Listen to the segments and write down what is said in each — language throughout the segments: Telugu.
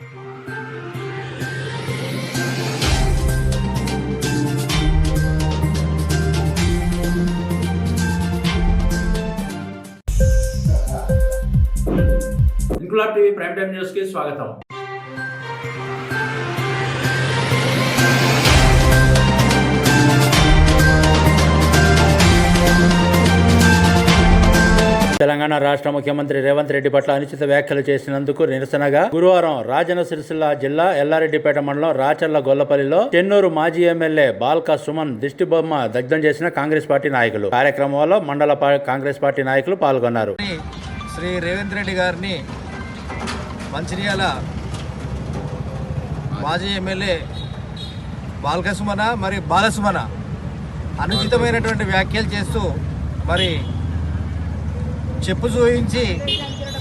Inquilab TV prime time news కి స్వాగతం. తెలంగాణ రాష్ట్ర ముఖ్యమంత్రి రేవంత్ రెడ్డి పట్ల అనుచిత వ్యాఖ్యలు చేసినందుకు నిరసనగా గురువారం రాజన్న సిరిసిల్ల జిల్లా ఎల్లారెడ్డిపేట మండలం రాచర్ల గొల్లపల్లిలో చెన్నూరు మాజీ ఎమ్మెల్యే బాల్క సుమన్ దిష్టిబొమ్మ దగ్ధం చేసిన కాంగ్రెస్ పార్టీ నాయకులు. కార్యక్రమంలో మండల కాంగ్రెస్ పార్టీ నాయకులు పాల్గొన్నారు. శ్రీ రేవంత్ రెడ్డి గారిని మంచిర్యాల మాజీ ఎమ్మెల్యే బాల్క సుమన మరి బాలసుమన అనుచితమైనటువంటి వ్యాఖ్యలు చేస్తూ మరి చెప్పు చూయించి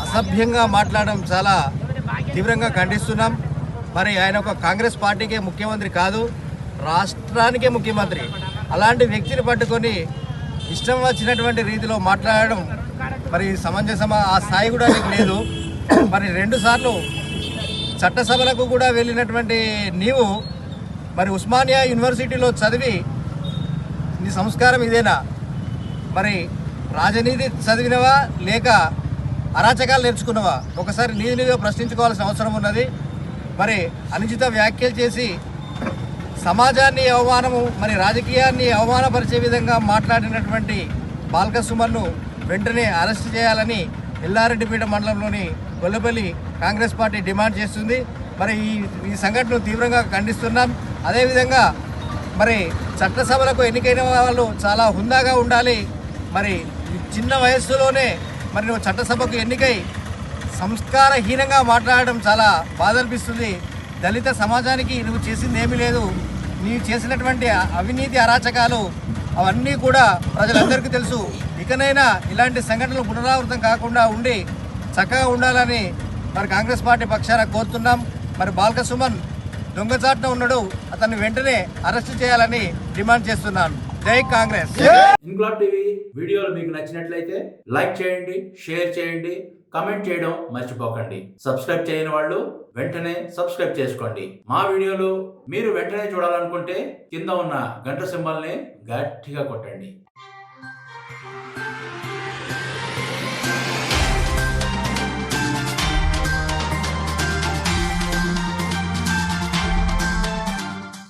అసభ్యంగా మాట్లాడడం చాలా తీవ్రంగా ఖండిస్తున్నాం. మరి ఆయన ఒక కాంగ్రెస్ పార్టీకే ముఖ్యమంత్రి కాదు, రాష్ట్రానికే ముఖ్యమంత్రి. అలాంటి వ్యక్తిని పట్టుకొని ఇష్టం వచ్చినటువంటి రీతిలో మాట్లాడడం మరి సమంజసమా? ఆ స్థాయి కూడా నీకు లేదు. మరి 2 సార్లు చట్టసభలకు కూడా వెళ్ళినటువంటి నీవు మరి ఉస్మానియా యూనివర్సిటీలో చదివి నీ సంస్కారం ఇదేనా? మరి రాజనీతి చదివినవా లేక అరాచకాలు నేర్చుకున్నవా? ఒకసారి నీదిగా ప్రశ్నించుకోవాల్సిన అవసరం ఉన్నది. మరి అనుచిత వ్యాఖ్యలు చేసి సమాజాన్ని అవమానము మరి రాజకీయాన్ని అవమానపరిచే విధంగా మాట్లాడినటువంటి బాల్క సుమన్ను వెంటనే అరెస్ట్ చేయాలని ఎల్లారెడ్డిపేట మండలంలోని గొల్లపల్లి కాంగ్రెస్ పార్టీ డిమాండ్ చేస్తుంది. మరి ఈ సంఘటనను తీవ్రంగా ఖండిస్తున్నాం. అదేవిధంగా మరి చట్టసభలకు ఎన్నికైన వాళ్ళు చాలా హుందాగా ఉండాలి. మరి చిన్న వయస్సులోనే మరి నువ్వు చట్టసభకు ఎన్నికై సంస్కారహీనంగా మాట్లాడడం చాలా బాధ అనిపిస్తుంది. దళిత సమాజానికి నువ్వు చేసింది ఏమీ లేదు. నీవు చేసినటువంటి అవినీతి అరాచకాలు అవన్నీ కూడా ప్రజలందరికీ తెలుసు. ఇకనైనా ఇలాంటి సంఘటనలు పునరావృతం కాకుండా ఉండి చక్కగా ఉండాలని మరి కాంగ్రెస్ పార్టీ పక్షాన కోరుతున్నాం. మరి బాల్క సుమన్ దొంగచాటున ఉన్నాడు, అతన్ని వెంటనే అరెస్ట్ చేయాలని డిమాండ్ చేస్తున్నాను. జై కాంగ్రెస్. ఇంక్లాబ్ టీవీ వీడియోలు మీకు నచ్చినట్లయితే లైక్ చేయండి, షేర్ చేయండి, కామెంట్ చేయడం మర్చిపోకండి. సబ్స్క్రైబ్ చేయని వాళ్ళు వెంటనే సబ్స్క్రైబ్ చేసుకోండి. మా వీడియోలు మీరు వెంటనే చూడాలనుకుంటే కింద ఉన్న గంట సింబల్ని గట్టిగా కొట్టండి.